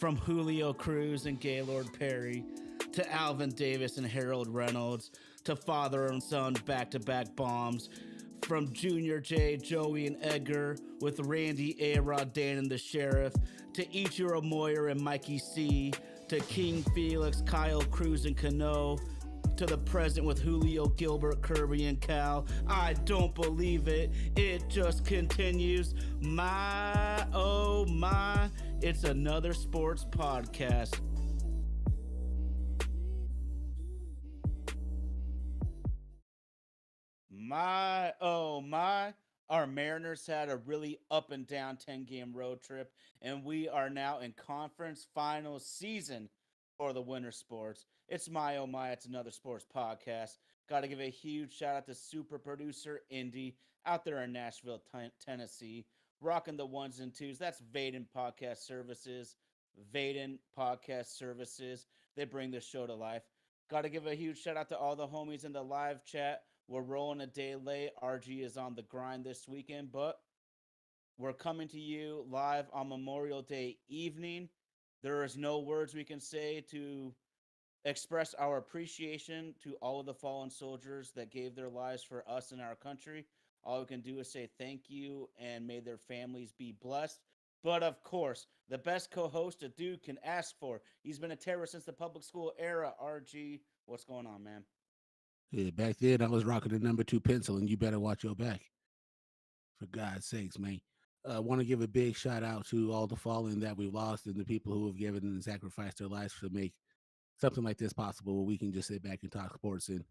From Julio Cruz and Gaylord Perry to Alvin Davis and Harold Reynolds to father and son back to back bombs. From Junior J, Joey, and Edgar with Randy, A-Rod, Dan, and the Sheriff to Ichiro Moyer and Mikey C to King Felix, Kyle Cruz, and Cano to the present with Julio, Gilbert, Kirby, and Cal. I don't believe it. It just continues. My, oh my. It's another sports podcast. My, oh my. Our Mariners had a really up and down 10-game road trip, and we are now in conference final season for the winter sports. It's my, oh my, it's another sports podcast. Got to give a huge shout out to super producer Indy out there in Nashville, Tennessee, rocking the ones and twos. That's Vaden Podcast Services. Vaden Podcast Services. They bring the show to life. Got to give a huge shout out to all the homies in the live chat. We're rolling a day late. RG is on the grind this weekend, but we're coming to you live on Memorial Day evening. There is no words we can say to express our appreciation to all of the fallen soldiers that gave their lives for us and our country. All we can do is say thank you and may their families be blessed. But of course, the best co host a dude can ask for. He's been a terrorist since the public school era. RG, what's going on, man? Yeah, back then I was rocking the number 2 pencil, and you better watch your back. For God's sakes, man. I want to give a big shout out to all the fallen that we've lost and the people who have given and sacrificed their lives to make something like this possible, where we can just sit back and talk sports and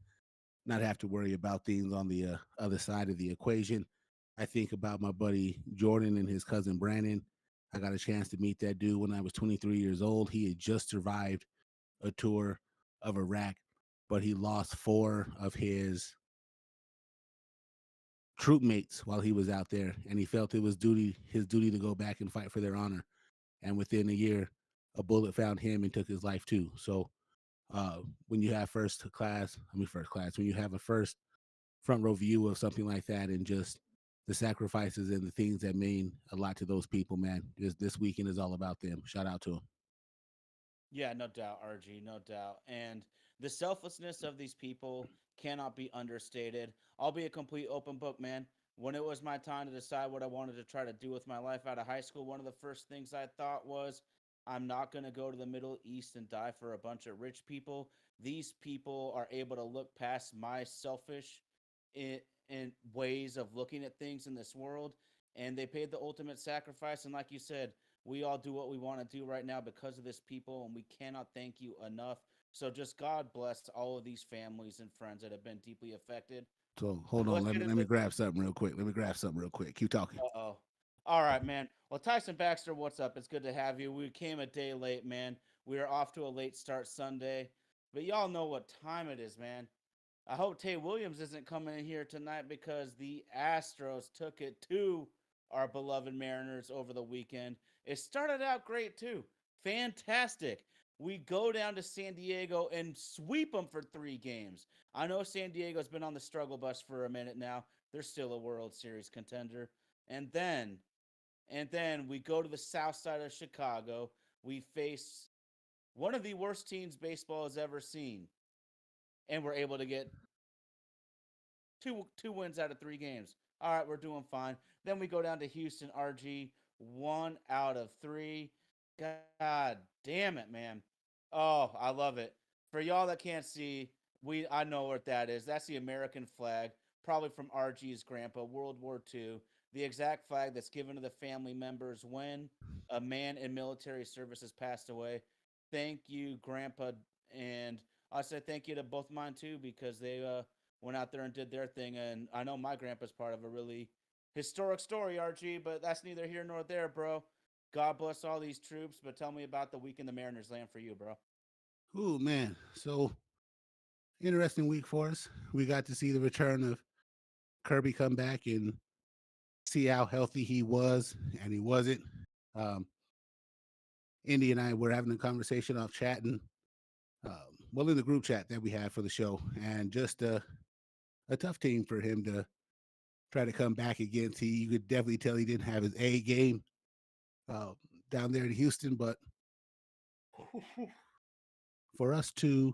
not have to worry about things on the other side of the equation. I think about my buddy Jordan and his cousin Brandon. I got a chance to meet that dude when I was 23 years old. He had just survived a tour of Iraq, but he lost 4 of his troop mates while he was out there, and he felt it was his duty to go back and fight for their honor. And within a year, a bullet found him and took his life too. So when you have first class, when you have a first front row view of something like that, and just the sacrifices and the things that mean a lot to those people, man, this weekend is all about them. Shout out to them. Yeah, no doubt, RG, no doubt. And the selflessness of these people cannot be understated. I'll be a complete open book, man. When it was my time to decide what I wanted to try to do with my life out of high school, one of the first things I thought was, I'm not going to go to the Middle East and die for a bunch of rich people. These people are able to look past my selfish in ways of looking at things in this world, and they paid the ultimate sacrifice. And like you said, we all do what we want to do right now because of this people, and we cannot thank you enough. So just God bless all of these families and friends that have been deeply affected. So hold on, Let's get let me into. grab something real quick. Keep talking. Uh-oh. All right, man. Well, Tyson Baxter, what's up? It's good to have you. We came a day late, man. We are off to a late start Sunday, but y'all know what time it is, man. I hope Tay Williams isn't coming in here tonight because the Astros took it to our beloved Mariners over the weekend. It started out great, too. Fantastic. We go down to San Diego and sweep them for 3 games. I know San Diego's been on the struggle bus for a minute now. They're still a World Series contender. And then, and then we go to the south side of Chicago. We face one of the worst teams baseball has ever seen, and we're able to get two wins out of 3 games. All right, we're doing fine. Then we go down to Houston, RG, 1 out of 3. God damn it, man. Oh, I love it. For y'all that can't see, I know what that is. That's the American flag, probably from RG's grandpa, World War II. The exact flag that's given to the family members when a man in military service has passed away. Thank you, Grandpa, and I said thank you to both mine too because they went out there and did their thing. And I know my grandpa's part of a really historic story, RG, but that's neither here nor there, bro. God bless all these troops, but tell me about the week in the Mariners land for you, bro. Oh man, so interesting week for us. We got to see the return of Kirby come back and see how healthy he was and he wasn't. Um, Indy and I were having a conversation off chatting, well, in the group chat that we had for the show, and just a tough team for him to try to come back against. You could definitely tell he didn't have his A game uh, down there in Houston, but For us to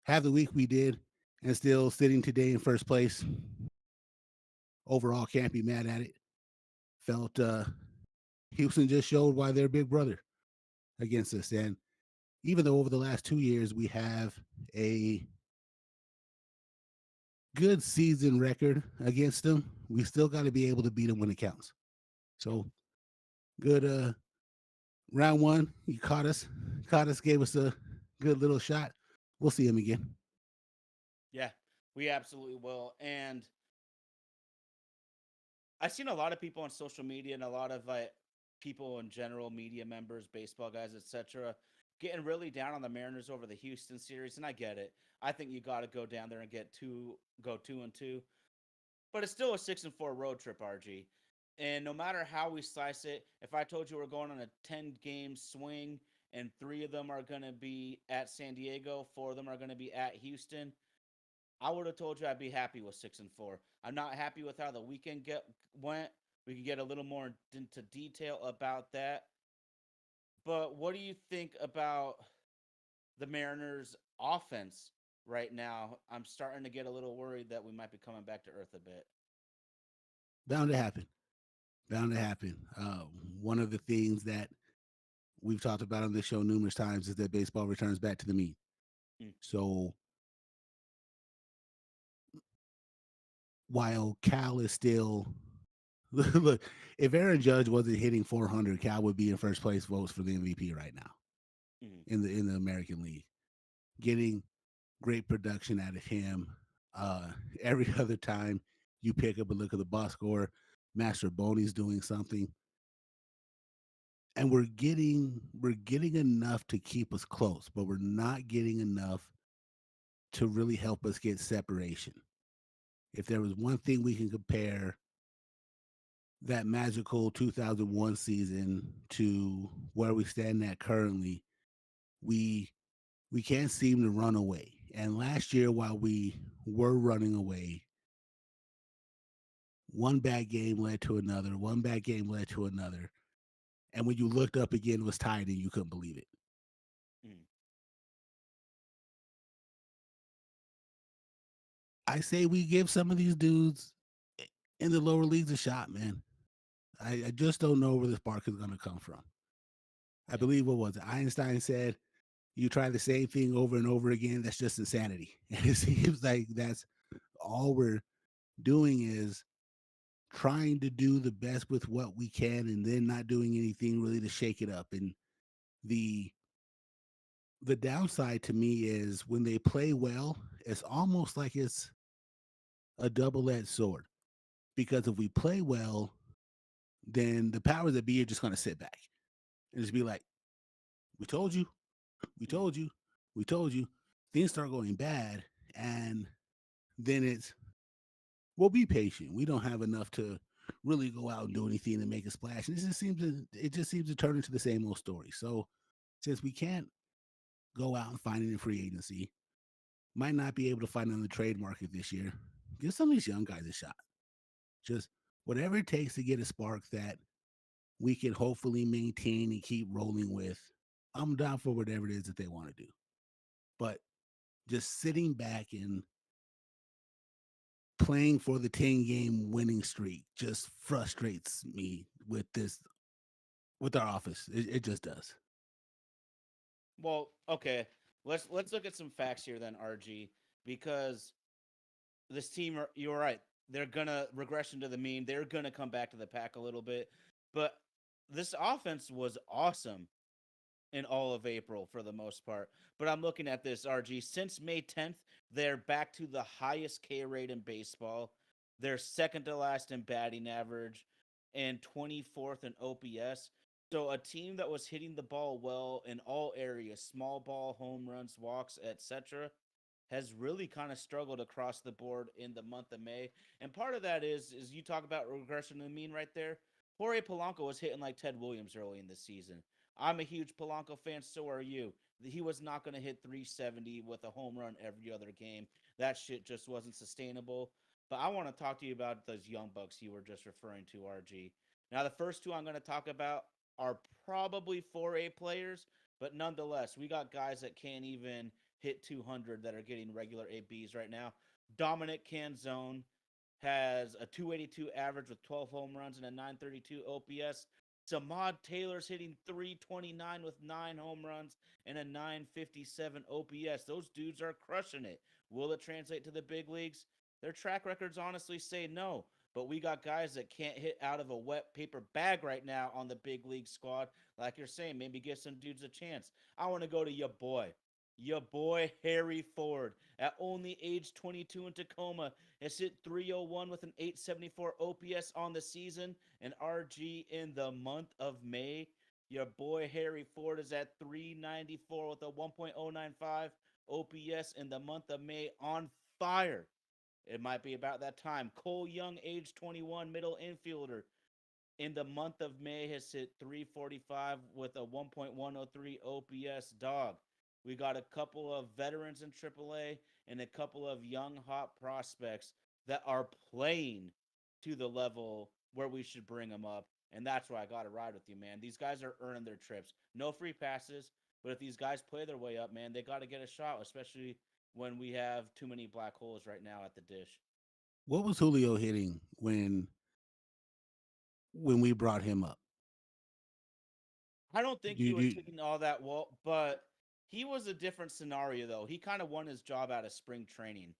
have the week we did and still sitting today in first place, overall can't be mad at it. Felt Houston just showed why they're big brother against us. And even though over the last 2 years we have a good season record against them, we still got to be able to beat them when it counts. So good round one. He caught us, gave us a good little shot. We'll see him again. Yeah, we absolutely will. And I've seen a lot of people on social media and a lot of people in general, media members, baseball guys, etc., getting really down on the Mariners over the Houston series, and I get it. I think you got to go down there and go 2-2, but it's still a 6-4 road trip, RG. And no matter how we slice it, if I told you we're going on a 10-game swing and 3 of them are going to be at San Diego, 4 of them are going to be at Houston, I would have told you I'd be happy with 6-4. I'm not happy with how the weekend went. We could get a little more into detail about that. But what do you think about the Mariners' offense right now? I'm starting to get a little worried that we might be coming back to earth a bit. Bound to happen. Bound to happen. One of the things that we've talked about on this show numerous times is that baseball returns back to the mean. Mm, So while Cal is still look, if Aaron Judge wasn't hitting 400, Cal would be in first place votes for the MVP right now mm, in the American League. Getting great production out of him. Uh, every other time you pick up a look at the box score, Master Boney's doing something, and we're getting enough to keep us close, but we're not getting enough to really help us get separation. If there was one thing we can compare that magical 2001 season to where we stand at currently, we we can't seem to run away. And last year, while we were running away, one bad game led to another, one bad game led to another. And when you looked up again, it was tied and you couldn't believe it. mm. I say we give some of these dudes in the lower leagues a shot, man. I just don't know where the spark is going to come from. I Yeah. believe what was it? Einstein said, "You try the same thing over and over again. That's just insanity." And it seems like that's all we're doing is trying to do the best with what we can, and then not doing anything really to shake it up. And the the downside to me is when they play well, it's almost like it's a double-edged sword. Because if we play well, then the powers that be are just going to sit back and just be like, "We told you, we Mm, told you, we told you." Things start going bad, and then it's, "Well, be patient. We don't have enough to really go out and do anything to make a splash." And it just seems to turn into the same old story. So since we can't go out and find it in free agency, might not be able to find it on the trade market this year, give some of these young guys a shot. Just whatever it takes to get a spark that we can hopefully maintain and keep rolling with. I'm down for whatever it is that they want to do. But just sitting back and playing for the 10-game winning streak just frustrates me with our office. It just does. Well, okay. Let's look at some facts here then, RG, because this team you're right. They're gonna regression to the mean. They're gonna come back to the pack a little bit. But this offense was awesome in all of April for the most part. But I'm looking at this, RG. Since May 10th, they're back to the highest K rate in baseball. They're second to last in batting average and 24th in OPS. So a team that was hitting the ball well in all areas, small ball, home runs, walks, etc., has really kind of struggled across the board in the month of May. And part of that is you talk about regression to the mean right there. Jorge Polanco was hitting like Ted Williams early in the season. I'm a huge Polanco fan, so are you. He was not going to hit 370 with a home run every other game. That shit just wasn't sustainable. But I want to talk to you about those young bucks you were just referring to, RG. Now, the first two I'm going to talk about are probably 4A players, But nonetheless, we got guys that can't even hit 200 that are getting regular ABs right now. Dominic Canzone has a 282 average with 12 home runs and a 932 OPS. Samad Taylor's hitting 329 with 9 home runs and a 957 OPS. Those dudes are crushing it. Will it translate to the big leagues? Their track records honestly say no. But we got guys that can't hit out of a wet paper bag right now on the big league squad. Like you're saying, maybe give some dudes a chance. I want to go to your boy Harry Ford. At only age 22 in Tacoma, has hit 301 with an 874 OPS on the season, and RG in the month of May. Your boy Harry Ford is at 394 with a 1.095 OPS in the month of May, on fire. It might be about that time. Cole Young, age 21, middle infielder, in the month of May has hit 345 with a 1.103 OPS. Dog. We got a couple of veterans in AAA and a couple of young hot prospects that are playing to the level where we should bring them up. And that's why I got to ride with you, man. These guys are earning their trips. No free passes, but if these guys play their way up, man, they got to get a shot, especially when we have too many black holes right now at the dish. What was Julio hitting when we brought him up? I don't think he You, was you hitting all that well, but he was a different scenario though. He kind of won his job out of spring training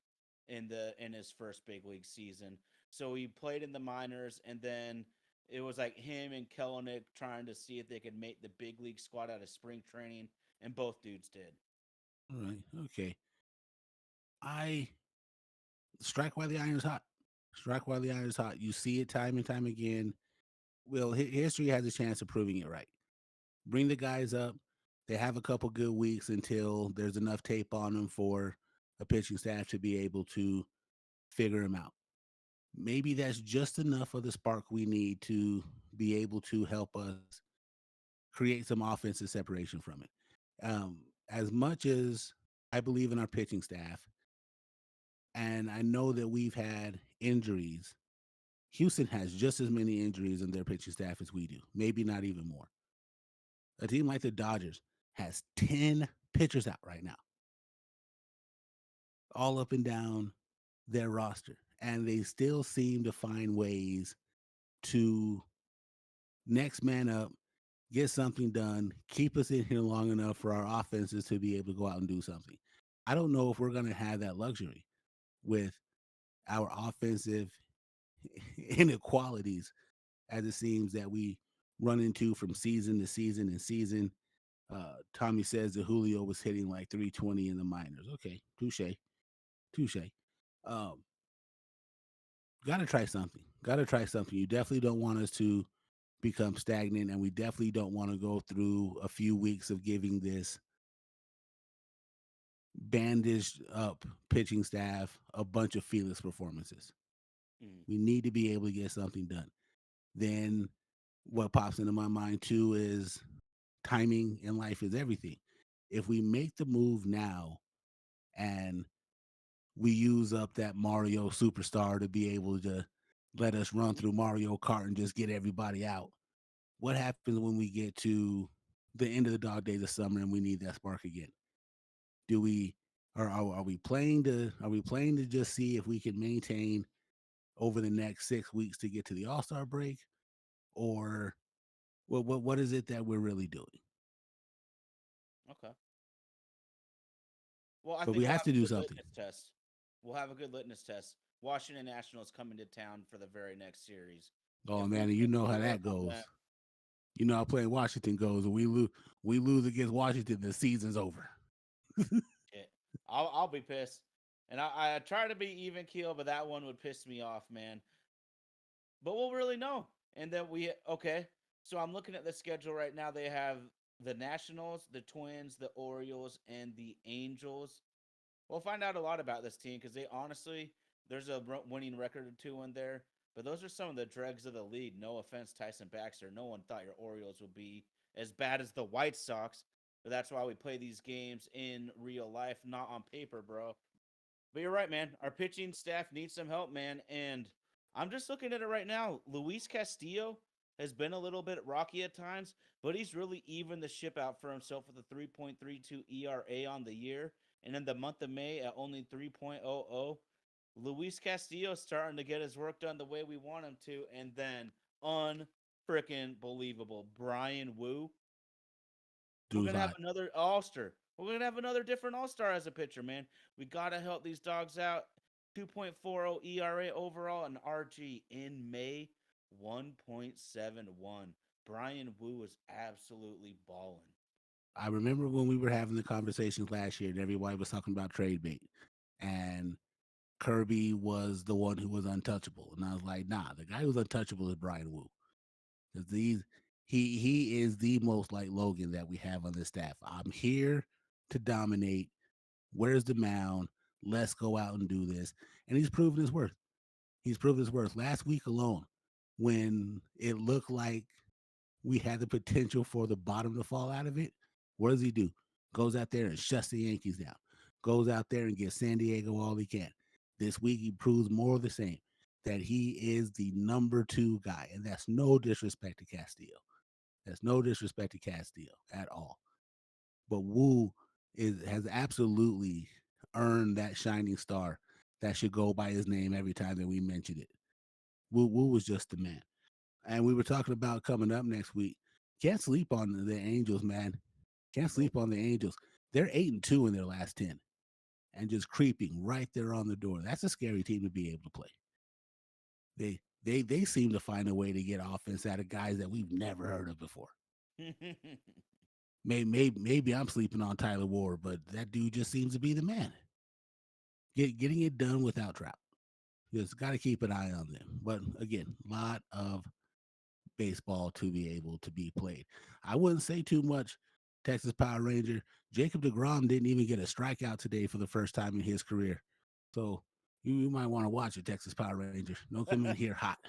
in his first big league season. So he played in the minors, and then it was like him and Kellenick trying to see if they could make the big league squad out of spring training, and both dudes did. all right? Okay. I strike while the iron's hot. Strike while the iron's hot. You see it time and time again. Well, history has a chance of proving it right. Bring the guys up. They have a couple good weeks until there's enough tape on them for a pitching staff to be able to figure them out. Maybe that's just enough of the spark we need to be able to help us create some offensive separation from it. As much as I believe in our pitching staff, and I know that we've had injuries, Houston has just as many injuries in their pitching staff as we do, maybe not even more. A team like the Dodgers has 10 pitchers out right now, all up and down their roster. And they still seem to find ways to next man up, get something done, keep us in here long enough for our offenses to be able to go out and do something. I don't know if we're going to have that luxury with our offensive inequalities as it seems that we run into from season to season and season. Tommy says that Julio was hitting like 320 in the minors. Okay, touche, touche. Um, Got to try something. Got to try something. You definitely don't want us to become stagnant, and we definitely don't want to go through a few weeks of giving this bandaged up pitching staff a bunch of fearless performances. Mm. We need to be able to get something done. Then what pops into my mind too is timing in life is everything. If we make the move now and we use up that Mario superstar to be able to let us run through Mario Kart and just get everybody out, what happens when we get to the end of the dog days of summer and we need that spark again? Do we are we playing to just see if we can maintain over the next 6 weeks to get to the All-Star break, or what is it that we're really doing? Okay. Well, I But think we we'll have have to a do good something. litmus test. We'll have a good litmus test. Washington Nationals coming to town for the very next series. Oh If man, we and you can know how pull up that on goes. that, You know how playing Washington goes. And we lose against Washington, the season's over. shit, I'll be pissed. And I try to be even keel, but that one would piss me off, man. But we'll really know. And then okay. So I'm looking at the schedule right now. They have the Nationals, the Twins, the Orioles, and the Angels. We'll find out a lot about this team because they honestly, there's a winning record or two in there. But those are some of the dregs of the league. No offense, Tyson Baxter. No one thought your Orioles would be as bad as the White Sox. But that's why we play these games in real life, not on paper, bro. But you're right, man. Our pitching staff needs some help, man. And I'm just looking at it right now. Luis Castillo, has been a little bit rocky at times, but he's really evened the ship out for himself with a 3.32 ERA on the year. And in the month of May at only 3.00, Luis Castillo starting to get his work done the way we want him to. And then unfreaking believable, Brian Wu. We're Dude's gonna have hot. another All Star. We're gonna have another different All Star as a pitcher, man. We gotta help these dogs out. 2.40 ERA overall and RG in May 1.71. Brian Wu is absolutely balling. I remember when we were having the conversations last year and everybody was talking about trade bait. And Kirby was the one who was untouchable. And I was like, nah, the guy who's untouchable is Brian Wu. Because he is the most like Logan that we have on this staff. I'm here to dominate. Where's the mound? Let's go out and do this. And he's proven his worth. He's proven his worth. Last week alone, when it looked like we had the potential for the bottom to fall out of it, what does he do? Goes out there and shuts the Yankees down. Goes out there and gets San Diego all he can. This week he proves more of the same, that he is the number two guy. And that's no disrespect to Castillo. That's no disrespect to Castillo at all. But Wu has absolutely earned that shining star that should go by his name every time that we mention it. Wu was just the man. And we were talking about coming up next week. Can't sleep on the Angels, man. Can't Nope. sleep on the Angels. They're 8-2 in their last 10 and just creeping right there on the door. That's a scary team to be able to play. They seem to find a way to get offense out of guys that we've never heard of before. Maybe I'm sleeping on Tyler Ward, but that dude just seems to be the man. Getting it done without Trout. Just got to keep an eye on them. But again, a lot of baseball to be able to be played. I wouldn't say too much. Texas Power Ranger Jacob DeGrom didn't even get a strikeout today for the first time in his career. So you might want to watch it, Texas Power Ranger. Don't come in here hot.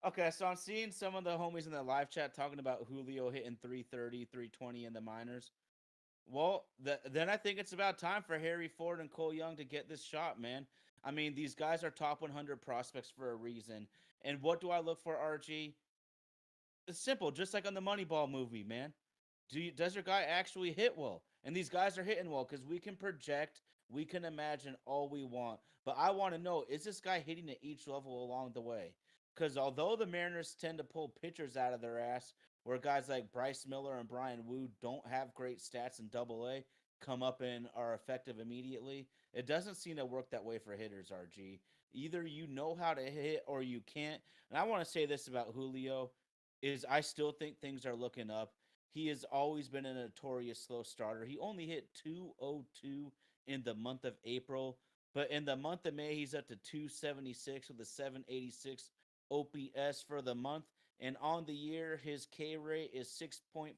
Okay, so I'm seeing some of the homies in the live chat talking about Julio hitting 330, 320 in the minors. Well, then I think it's about time for Harry Ford and Cole Young to get this shot, man. I mean, these guys are top 100 prospects for a reason. And what do I look for, RG? It's simple, just like on the Moneyball movie, man. Does your guy actually hit well? And these guys are hitting well because we can project, we can imagine all we want. But I want to know, is this guy hitting at each level along the way? Because although the Mariners tend to pull pitchers out of their ass, where guys like Bryce Miller and Brian Wu don't have great stats in Double A, come up and are effective immediately, it doesn't seem to work that way for hitters. RG, either you know how to hit or you can't. And I want to say this about Julio: is I still think things are looking up. He has always been a notorious slow starter. He only hit 202 in the month of April, but in the month of May, he's up to 276 with a 786 OPS for the month. And on the year, his K rate is 6.4%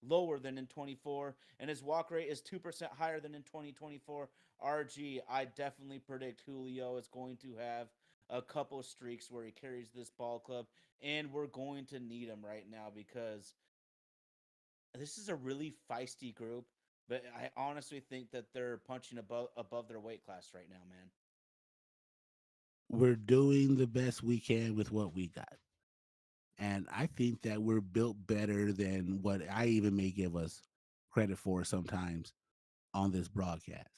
lower than in 24, and his walk rate is 2% higher than in 2024. RG, I definitely predict Julio is going to have a couple streaks where he carries this ball club, and we're going to need him right now because this is a really feisty group, but I honestly think that they're punching above their weight class right now, man. We're doing the best we can with what we got. And I think that we're built better than what I even may give us credit for sometimes on this broadcast.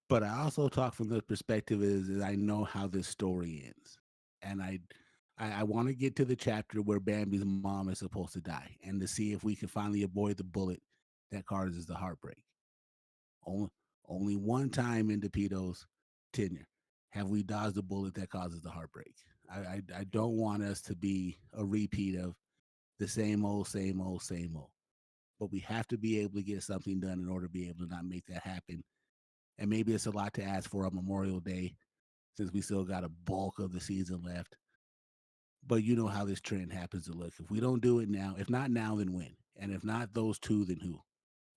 But I also talk from the perspective is I know how this story ends. And I want to get to the chapter where Bambi's mom is supposed to die and to see if we can finally avoid the bullet that causes the heartbreak. Only, only one time in DePito's tenure have we dodged the bullet that causes the heartbreak. I don't want us to be a repeat of the same old, same old, same old. But we have to be able to get something done in order to be able to not make that happen. And maybe it's a lot to ask for on Memorial Day since we still got a bulk of the season left. But you know how this trend happens to look. If we don't do it now, if not now, then when? And if not those two, then who?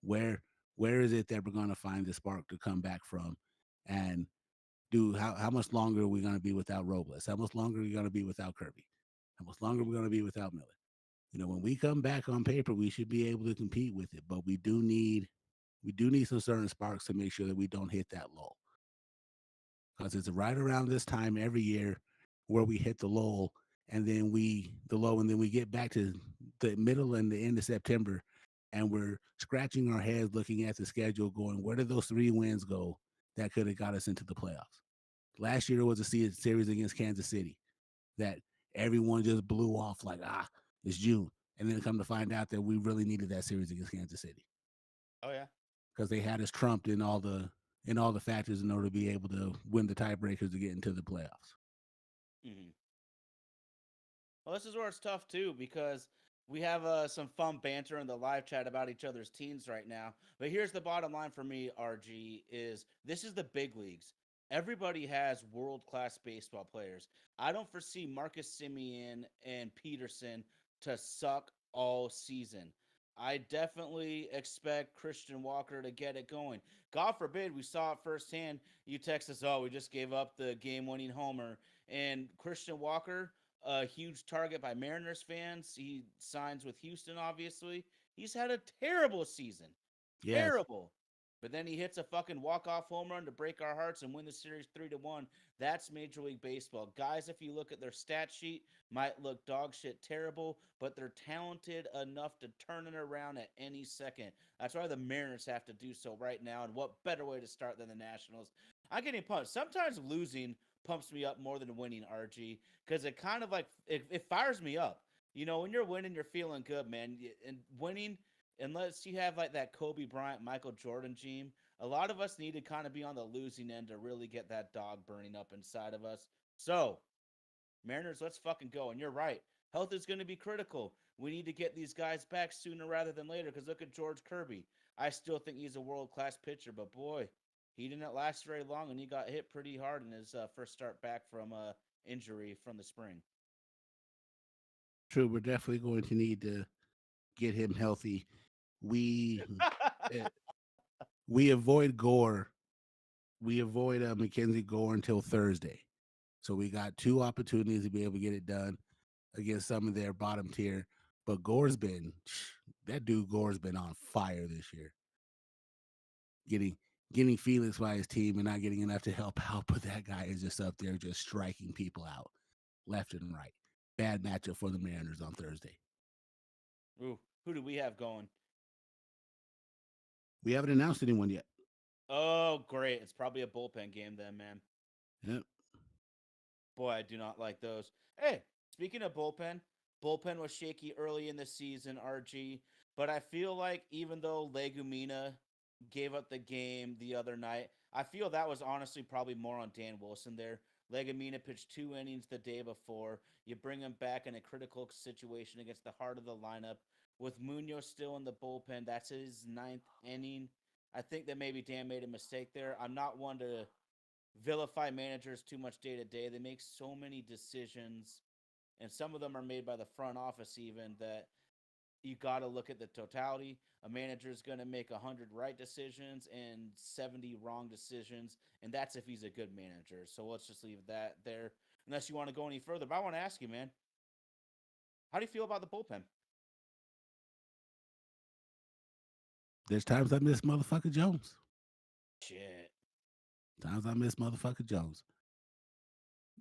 Where where is it that we're going to find the spark to come back from? And do how much longer are we going to be without Robles? How much longer are we going to be without Kirby? How much longer are we going to be without Miller? You know, when we come back on paper, we should be able to compete with it. But we do need some certain sparks to make sure that we don't hit that lull. Because it's right around this time every year where we hit the lull, and then we get back to the middle and the end of September, and we're scratching our heads looking at the schedule, going, where did those 3 wins go that could have got us into the playoffs? Last year was a series against Kansas City that everyone just blew off like, it's June. And then come to find out that we really needed that series against Kansas City Oh yeah. because they had us trumped in all the factors in order to be able to win the tiebreakers to get into the playoffs. Hmm. Well, this is where it's tough too because we have some fun banter in the live chat about each other's teams right now. But here's the bottom line for me, RG, is this is the big leagues. Everybody has world class baseball players. I don't foresee Marcus Simeon and Peterson to suck all season. I definitely expect Christian Walker to get it going. God forbid we saw it firsthand. You text us, oh, we just gave up the game winning homer. And Christian Walker, a huge target by Mariners fans. He signs with Houston, obviously. He's had a terrible season. Yes. Terrible. But then he hits a fucking walk-off home run to break our hearts and win the series 3-1. That's Major League Baseball. Guys, if you look at their stat sheet, might look dog shit terrible, but they're talented enough to turn it around at any second. That's why the Mariners have to do so right now. And what better way to start than the Nationals? I'm getting pumped. Sometimes losing pumps me up more than winning, RG, because it kind of like it fires me up. You know, when you're winning, you're feeling good, man. And winning, unless you have like that Kobe Bryant, Michael Jordan gene, a lot of us need to kind of be on the losing end to really get that dog burning up inside of us. So, Mariners, let's fucking go. And you're right. Health is going to be critical. We need to get these guys back sooner rather than later because look at George Kirby. I still think he's a world class pitcher, but boy, he didn't last very long and he got hit pretty hard in his first start back from injury from the spring. True. We're definitely going to need to get him healthy. We eh, we avoid Gore. We avoid Mackenzie Gore until Thursday. So we got 2 opportunities to be able to get it done against some of their bottom tier. But that dude Gore's been on fire this year. Getting getting Felix by his team and not getting enough to help out, but that guy is just up there just striking people out left and right. Bad matchup for the Mariners on Thursday. Ooh, who do we have going? We haven't announced anyone yet. Oh, great. It's probably a bullpen game then, man. Yep. Boy, I do not like those. Hey, speaking of bullpen, bullpen was shaky early in the season, RG. But I feel like even though Legumina gave up the game the other night, I feel that was honestly probably more on Dan Wilson there. Legumina pitched 2 innings the day before. You bring him back in a critical situation against the heart of the lineup. With Munoz still in the bullpen, that's his ninth inning. I think that maybe Dan made a mistake there. I'm not one to vilify managers too much day to day. They make so many decisions, and some of them are made by the front office, even that you got to look at the totality. A manager is going to make 100 right decisions and 70 wrong decisions, and that's if he's a good manager. So let's just leave that there, unless you want to go any further. But I want to ask you, man, how do you feel about the bullpen? There's times I miss motherfucker Jones. Shit. Times I miss motherfucker Jones.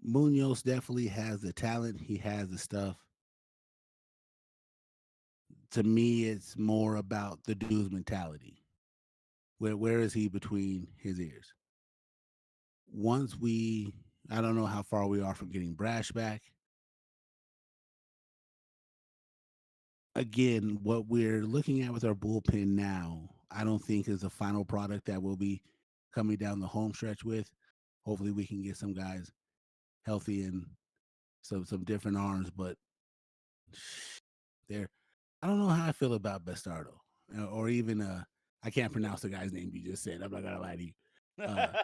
Munoz definitely has the talent. He has the stuff. To me, it's more about the dude's mentality. Where is he between his ears? Once I don't know how far we are from getting Brash back. Again, what we're looking at with our bullpen now, I don't think is a final product that we'll be coming down the home stretch with. Hopefully, we can get some guys healthy and some different arms, but there, I don't know how I feel about Bastardo or even I can't pronounce the guy's name you just said. I'm not gonna lie to you. But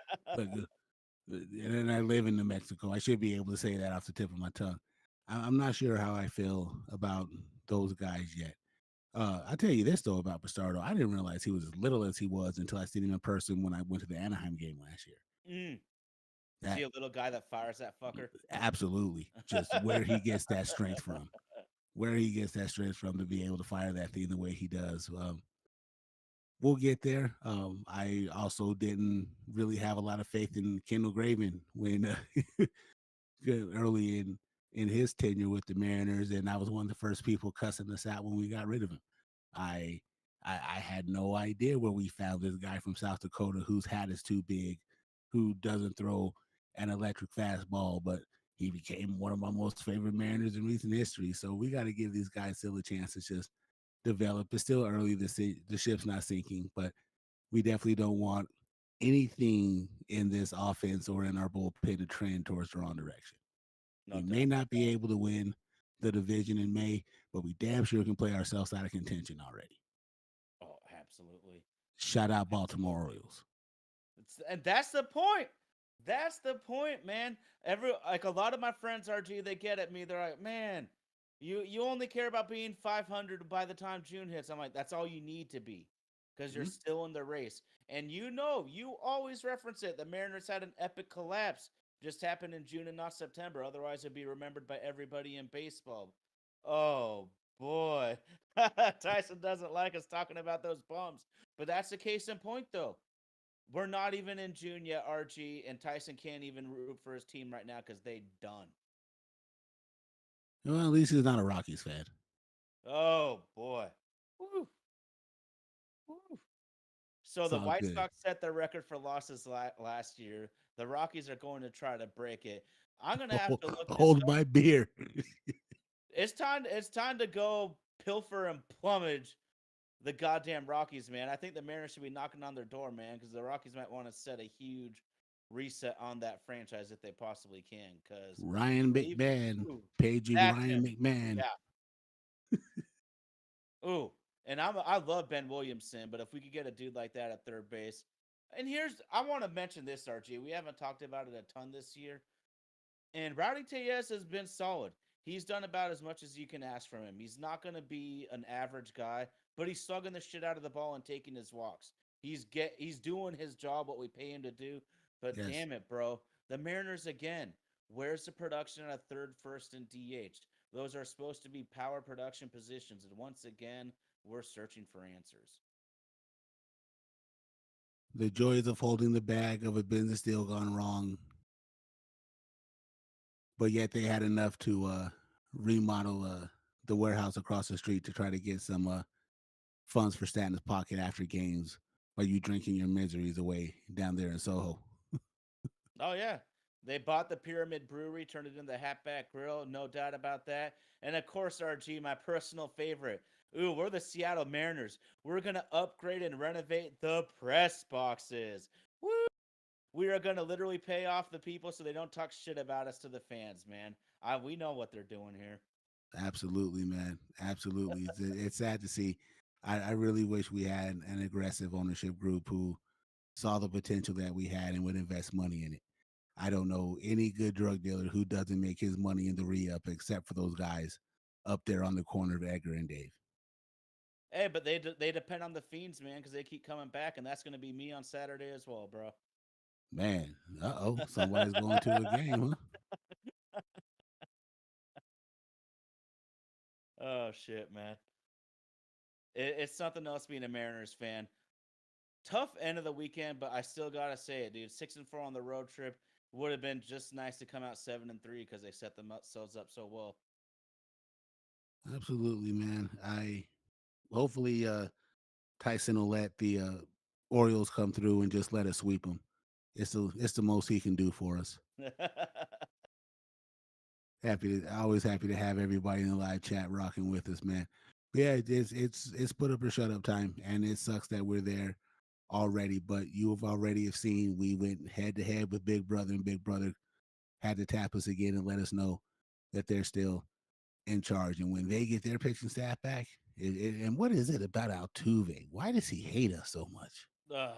and then I live in New Mexico. I should be able to say that off the tip of my tongue. I'm not sure how I feel about those guys yet. I tell you this though about Bastardo, I didn't realize he was as little as he was until I seen him in person when I went to the Anaheim game last year. Mm. Is he That a little guy that fires that fucker? absolutely just where he gets that strength from, where he gets that strength from to be able to fire that thing the way he does. We'll get there. I also didn't really have a lot of faith in Kendall Graven when good early in his tenure with the Mariners, and I was one of the first people cussing us out when we got rid of him. I I had no idea where we found this guy from South Dakota whose hat is too big, who doesn't throw an electric fastball, but he became one of my most favorite Mariners in recent history. So we got to give these guys still a chance to just develop. It's still early. The ship's not sinking, but we definitely don't want anything in this offense or in our bullpen to trend towards the wrong direction. No We may doubt. not be able to win the division in May, but we damn sure can play ourselves out of contention already. Oh, absolutely. Shout out Baltimore Absolutely. Orioles. And that's the point. That's the point, man. Every like a lot of my friends, RG, they get at me. They're like, "Man, you only care about being 500 by the time June hits." I'm like, "That's all you need to be, because you're Mhm. still in the race." And you always reference it. The Mariners had an epic collapse. Just happened in June and not September. Otherwise, it'd be remembered by everybody in baseball. Oh boy, Tyson doesn't like us talking about those bums, but that's the case in point, though. We're not even in June yet, Archie, and Tyson can't even root for his team right now because they done. Well, at least he's not a Rockies fan. Oh boy. Woo, woo. So It's the all White good. Sox set their record for losses last year. The Rockies are going to try to break it. I'm gonna have to look this Hold up. my beer. It's time to go pilfer and plumage the goddamn Rockies, man. I think the Mariners should be knocking on their door, man, because the Rockies might want to set a huge reset on that franchise if they possibly can. Because Ryan they've, McMahon, ooh, paging that's Ryan him. McMahon. Yeah. Ooh, and I love Ben Williamson, but if we could get a dude like that at third base, and I want to mention this, RG. We haven't talked about it a ton this year, and Rowdy Tellez has been solid. He's done about as much as you can ask from him. He's not going to be an average guy, but he's slugging the shit out of the ball and taking his walks. He's doing his job, what we pay him to do. But Yes. damn it, bro, the Mariners again. Where's the production at third, first, and DH? Those are supposed to be power production positions, and once again, we're searching for answers. The joys of holding the bag of a business deal gone wrong, but yet they had enough to remodel the warehouse across the street to try to get some funds for Stanton's pocket after games while you drinking your miseries away down there in Soho. Oh yeah. They bought the Pyramid Brewery, turned it into the Hatback Grill, no doubt about that. And of course, RG, my personal favorite. Ooh, we're the Seattle Mariners. We're gonna upgrade and renovate the press boxes. Woo! We are gonna literally pay off the people so they don't talk shit about us to the fans, man. We know what they're doing here. Absolutely, man. Absolutely. It's sad to see. I really wish we had an aggressive ownership group who saw the potential that we had and would invest money in it. I don't know any good drug dealer who doesn't make his money in the re-up except for those guys up there on the corner of Edgar and Dave. Hey, but they depend on the fiends, man, because they keep coming back, and that's gonna be me on Saturday as well, bro. Man, uh-oh, somebody's going to a game, huh? Oh shit, man. It's something else being a Mariners fan. Tough end of the weekend, but I still gotta say it, dude. 6-4 on the road trip would have been just nice to come out 7-3 because they set themselves up so well. Absolutely, man. I hopefully Tyson will let the Orioles come through and just let us sweep them. It's the most he can do for us. Always happy to have everybody in the live chat rocking with us, man. But yeah, it's put up or shut up time, and it sucks that we're there already. But you have already have seen we went head to head with Big Brother, and Big Brother had to tap us again and let us know that they're still in charge. And when they get their pitching staff back, and what is it about Altuve? Why does he hate us so much? Ah,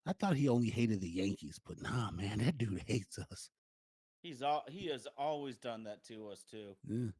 I thought he only hated the Yankees, but nah, man, that dude hates us. he has always done that to us too. Yeah.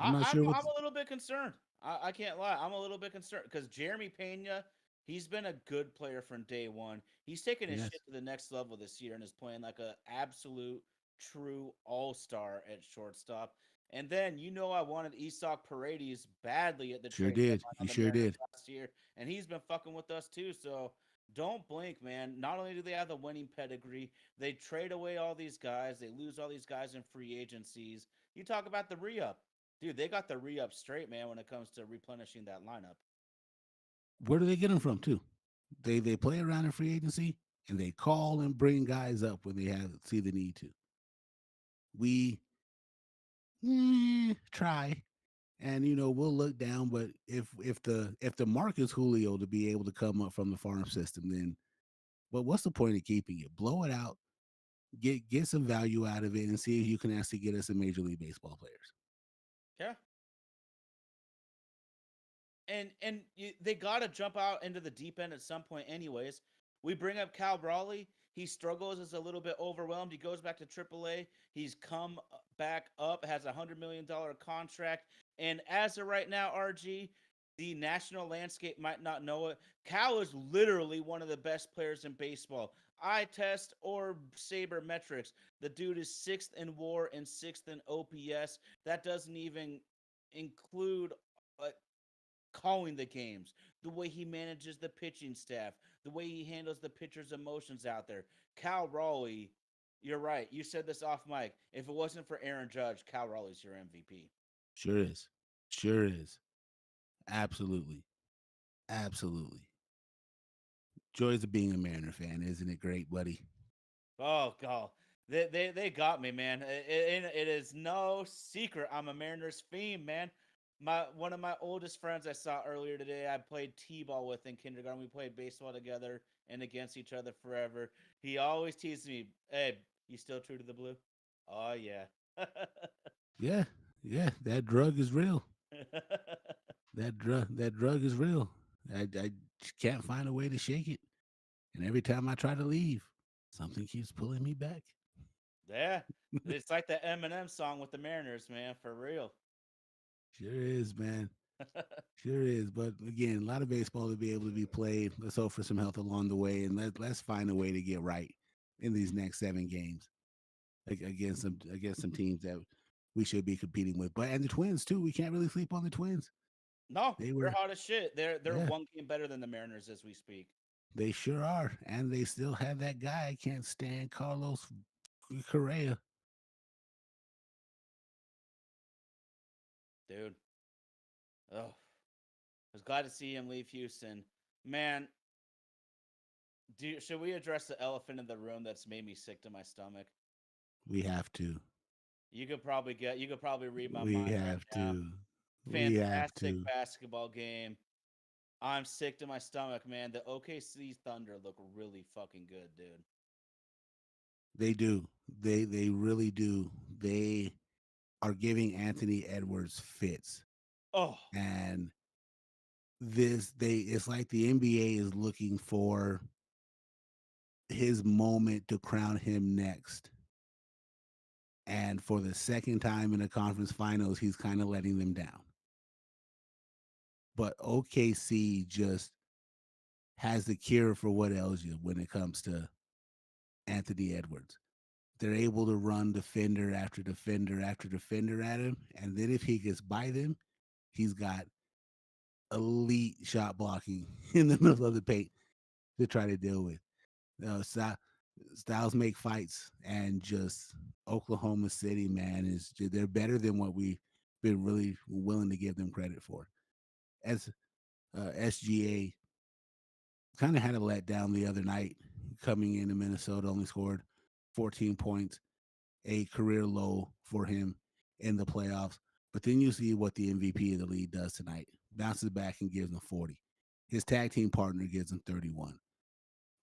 I'm I, not I'm sure I'm what's. a little bit concerned. I can't lie. I'm a little bit concerned because Jeremy Pena, he's been a good player from day one. He's taken his Yes, shit to the next level this year and is playing like a absolute true all star at shortstop. And then I wanted Isak Paredes badly at the sure trade did. deadline He on the sure Mariners did. last year, and he's been fucking with us too. So don't blink, man. Not only do they have the winning pedigree, they trade away all these guys, they lose all these guys in free agencies. You talk about the re up. Dude, they got the re up straight, man, when it comes to replenishing that lineup. Where do they get them from too? They play around in free agency and they call and bring guys up when they have see the need to. We try, and we'll look down, but if the mark is Julio to be able to come up from the farm system, then what's the point of keeping it? Blow it out, get some value out of it, and see if you can actually get us some Major League Baseball players. Yeah. They got to jump out into the deep end at some point anyways. We bring up Cal Raleigh. He struggles, is a little bit overwhelmed. He goes back to AAA. He's come back up, has a $100 million contract. And as of right now, RG, the national landscape might not know it. Cal is literally one of the best players in baseball. Eye test or Saber metrics. The dude is sixth in WAR and sixth in OPS. That doesn't even include uh, calling the games, the way he manages the pitching staff, the way he handles the pitcher's emotions out there. Cal Raleigh, you're right. You said this off mic. If it wasn't for Aaron Judge, Cal Raleigh's your MVP. Sure is, sure is, absolutely, absolutely. Joys of being a Mariner fan, isn't it great, buddy? Oh god, they got me, man. It is no secret. I'm a Mariners fiend, man. My one of my oldest friends I saw earlier today, I played t-ball with in kindergarten. We played baseball together and against each other forever. He always teased me, "Hey, you still true to the blue?" Oh yeah. Yeah, yeah. That drug is real. That drug is real. I can't find a way to shake it, and every time I try to leave, something keeps pulling me back. Yeah, it's like the Eminem song with the Mariners, man, for real. Sure is, man. Sure is. But again, a lot of baseball to be able to be played. Let's hope for some health along the way, and let's find a way to get right in these next 7 games against some teams that we should be competing with. But and the Twins too. We can't really sleep on the Twins. No, They they're were, hot as shit. They're yeah, one game better than the Mariners as we speak, they sure are, and they still have that guy I can't stand, Carlos Correa. dude. Oh, I was glad to see him leave Houston. Man, should we address the elephant in the room that's made me sick to my stomach? We have to. You could probably read my We mind right have now. to. We have Fantastic to. basketball game. I'm sick to my stomach, man. The OKC Thunder look really fucking good, dude. They do. They really do. They are giving Anthony Edwards fits. Oh, And it's like the NBA is looking for his moment to crown him next. And for the second time in the conference finals, he's kind of letting them down. But OKC just has the cure for what ails you when it comes to Anthony Edwards. They're able to run defender after defender after defender at him. And then if he gets by them, he's got elite shot blocking in the middle of the paint to try to deal with. Styles make fights, and just Oklahoma City, man, they're better than what we've been really willing to give them credit for. As SGA kind of had a letdown the other night, coming into Minnesota, only scored 14 points, a career low for him in the playoffs. But then you see what the MVP of the league does tonight. Bounces back and gives him 40. His tag team partner gives him 31.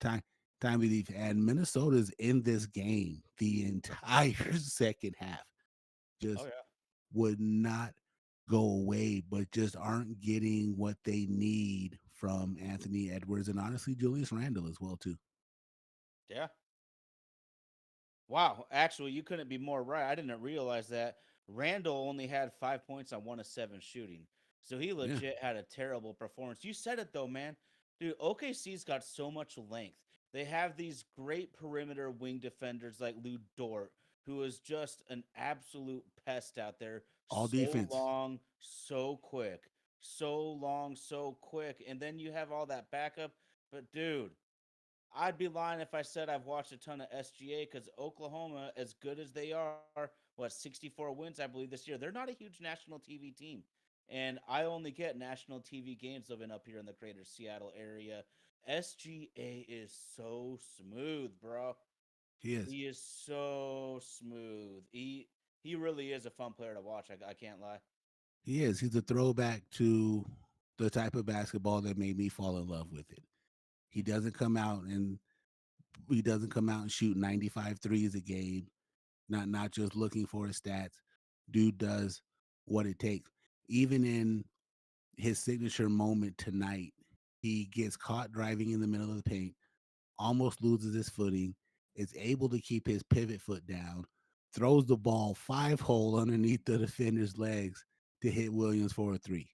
Time time relief. And Minnesota's in this game the entire second half. oh Just yeah, would not go away, but just aren't getting what they need from Anthony Edwards and honestly Julius Randle as well too. yeah. Wow, actually, you couldn't be more right. I didn't realize that Randall only had 5 points on 1 of 7 shooting, so he Yeah, legit had a terrible performance. You said it though, man. Dude, OKC's got so much length. They have these great perimeter wing defenders like Lou Dort, who is just an absolute pest out there. all So defense. long, so quick. So long, so quick. And then you have all that backup. But dude, I'd be lying if I said I've watched a ton of SGA because Oklahoma, as good as they are, what 64 wins I believe this year, they're not a huge national TV team, and I only get national TV games living up here in the greater Seattle area. SGA is so smooth, bro. He is. He is so smooth. He really is a fun player to watch. I can't lie. He is. He's a throwback to the type of basketball that made me fall in love with it. He doesn't come out and he doesn't come out and shoot 95 threes a game, not just looking for his stats. Dude does what it takes. Even in his signature moment tonight, he gets caught driving in the middle of the paint, almost loses his footing, is able to keep his pivot foot down, throws the ball 5 hole underneath the defender's legs to hit Williams for a three,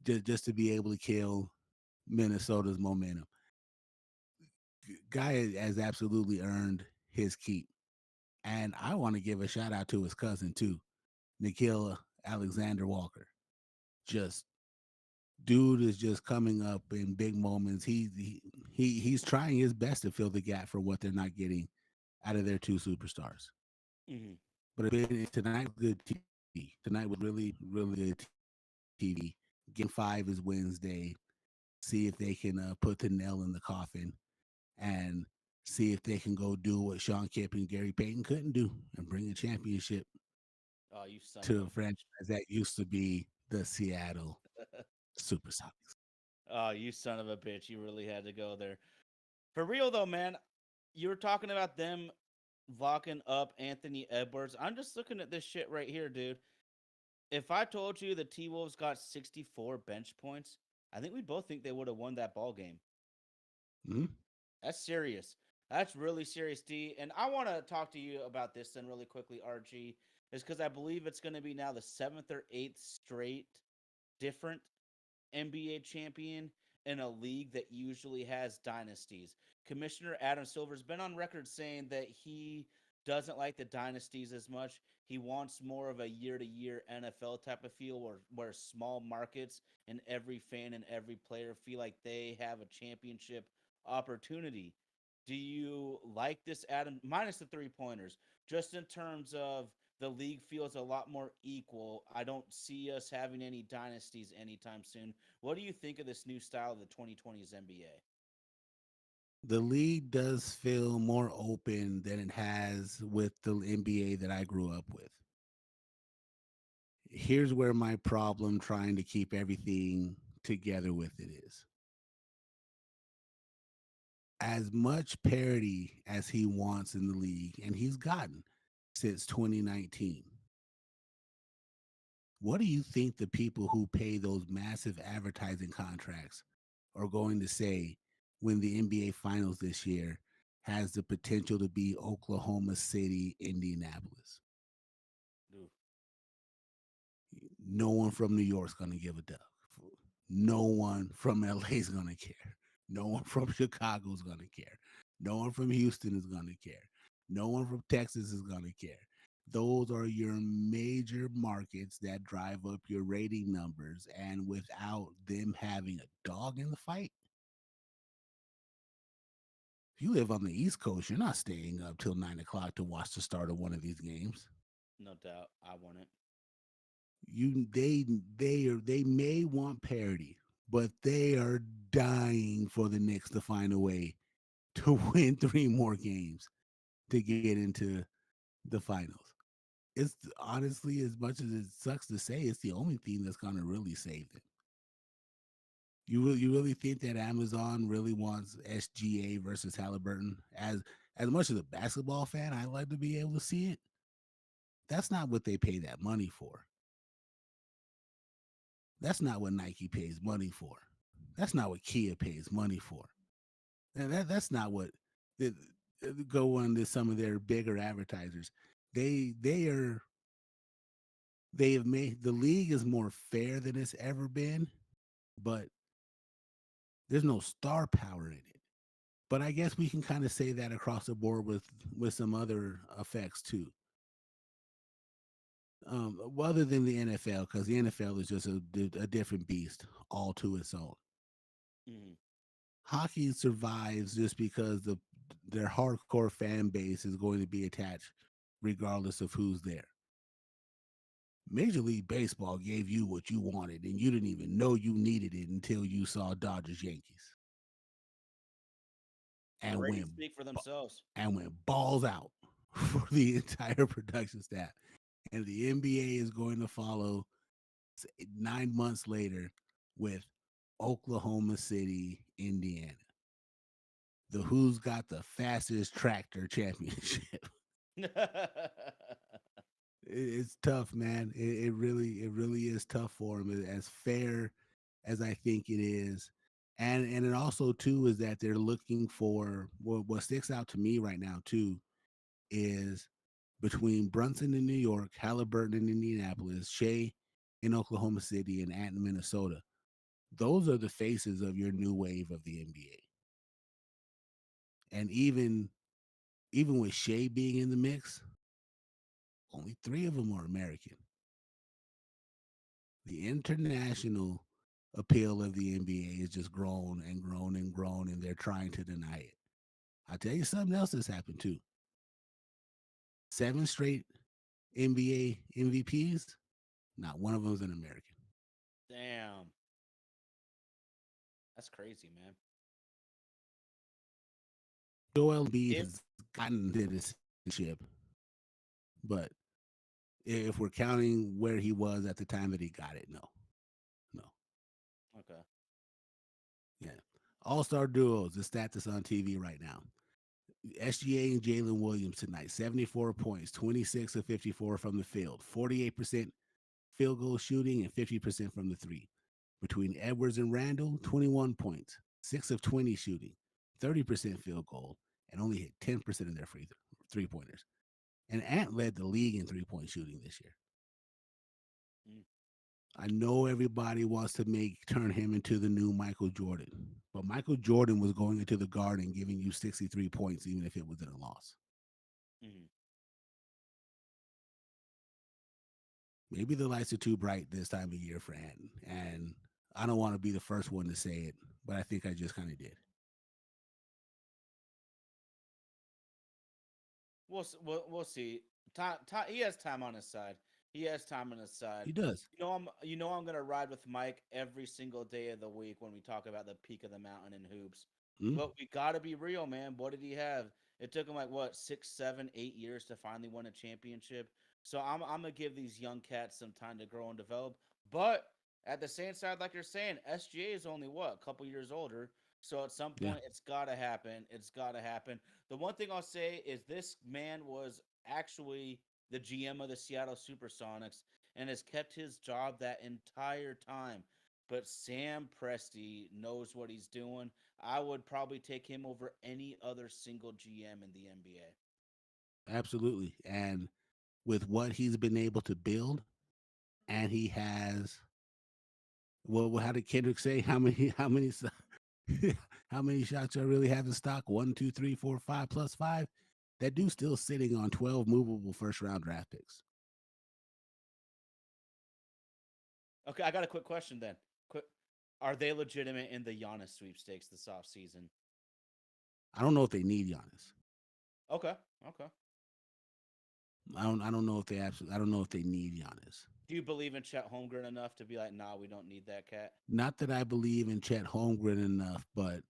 just to be able to kill Minnesota's momentum. Guy has absolutely earned his keep. And I want to give a shout out to his cousin too, Nikhil Alexander Walker. Just dude is just coming up in big moments. He's trying his best to fill the gap for what they're not getting out of their two superstars. Hmm. But tonight was good TV. Tonight was really good TV. Game 5 is Wednesday. See if they can put the nail in the coffin and see if they can go do what Sean Kipp and Gary Payton couldn't do and bring a championship Oh, you son of to a a franchise that used to be the Seattle Supersonics. Oh, you son of a bitch. You really had to go there. For real though, man. You were talking about them locking up Anthony Edwards. I'm just looking at this shit right here, dude. If I told you the T Wolves got 64 bench points, I think we both think they would have won that ball game. Mhm. That's serious. That's really serious, D. And I want to talk to you about this then really quickly, RG, is because I believe it's going to be now the seventh or eighth straight different NBA champion in a league that usually has dynasties. Commissioner Adam Silver's been on record saying that he doesn't like the dynasties as much. He wants more of a year to year NFL type of feel where small markets and every fan and every player feel like they have a championship opportunity. Do you like this, Adam? Minus the 3 pointers, just in terms of the league feels a lot more equal. I don't see us having any dynasties anytime soon. What do you think of this new style of the 2020s NBA? The league does feel more open than it has with the NBA that I grew up with. Here's where my problem trying to keep everything together with it is. As much parity as he wants in the league, and he's gotten since 2019, what do you think the people who pay those massive advertising contracts are going to say when the NBA Finals this year has the potential to be Oklahoma City, Indianapolis? Ooh, No one from New York's going to give a duck. No one from LA is going to care. No one from Chicago is going to care. No one from Houston is going to care. No one from Texas is going to care. Those are your major markets that drive up your rating numbers. And without them having a dog in the fight, if you live on the East Coast, you're not staying up till 9 o'clock to watch the start of one of these games. no doubt. I want it. They may want parity, but they are dying for the Knicks to find a way to win 3 more games to get into the finals. It's honestly, as much as it sucks to say, it's the only thing that's gonna really save them. You really think that Amazon really wants SGA versus Halliburton? As much as a basketball fan, I like to be able to see it. That's not what they pay that money for. That's not what Nike pays money for. That's not what Kia pays money for. And that's not what the, go on to some of their bigger advertisers. They are they have made the league is more fair than it's ever been, but there's no star power in it. But I guess we can kind of say that across the board with some other effects too. Other than the NFL, because the NFL is just a different beast all to its own. Mhm. Hockey survives just because their hardcore fan base is going to be attached regardless of who's there. Major League Baseball gave you what you wanted, and you didn't even know you needed it until you saw Dodgers Yankees The and ratings went speak for themselves. balls out for the entire production staff. And the NBA is going to follow 9 months later with Oklahoma City, Indiana. The Who's got the fastest tractor championship. It's tough, man. It really is tough for him. As fair as I think it is, and it also too is that they're looking for what sticks out to me right now too is between Brunson in New York, Halliburton in Indianapolis, Shea in Oklahoma City, and Ant in Minnesota. Those are the faces of your new wave of the NBA. And even with Shea being in the mix, only three of them are American. The international appeal of the NBA is just grown and grown and grown, and they're trying to deny it. I'll tell you something else that's happened too. 7 straight NBA MVPs, not one of them is an American. Damn, that's crazy, man. Joel Embiid If has gotten to the citizenship, but if we're counting where he was at the time that he got it, no, no, okay, yeah. All-star duos, the stat that's on TV right now. SGA and Jalen Williams tonight, 74 points, 26 of 54 from the field, 48% field goal shooting, and 50% from the three. Between Edwards and Randall, 21 points, 6 of 20 shooting, 30% field goal, and only hit 10% of their free three pointers. And Ant led the league in 3-point shooting this year. mm, I know everybody wants to turn him into the new Michael Jordan, but Michael Jordan was going into the Garden giving you 63 points, even if it was in a loss. mm. Maybe the lights are too bright this time of year for Ant, and I don't want to be the first one to say it, but I think I just kind of did. We'll see. He has time on his side. He has time on his side. He does. I'm gonna ride with Mike every single day of the week when we talk about the peak of the mountain in hoops. Mm, But we gotta be real, man. What did he have? It took him like what 6, 7, 8 years to finally win a championship. So I'm gonna give these young cats some time to grow and develop. But at the same side, like you're saying, SGA is only what a couple years older. So at some yeah, point, it's gotta happen. It's gotta happen. The one thing I'll say is this man was actually the GM of the Seattle Supersonics and has kept his job that entire time. But Sam Presti knows what he's doing. I would probably take him over any other single GM in the NBA. absolutely. And with what he's been able to build, and he has, well, how did Kendrick say? How many shots I really have in stock? 1, 2, 3, 4, 5 plus 5. That dude's still sitting on 12 movable first round draft picks. Okay, I got a quick question then. Quick, are they legitimate in the Giannis sweepstakes this offseason? I don't know if they need Giannis. Okay, okay. I don't know if they absolutely. I don't know if they need Giannis. Do you believe in Chet Holmgren enough to be like, nah, we don't need that cat? Not that I believe in Chet Holmgren enough, but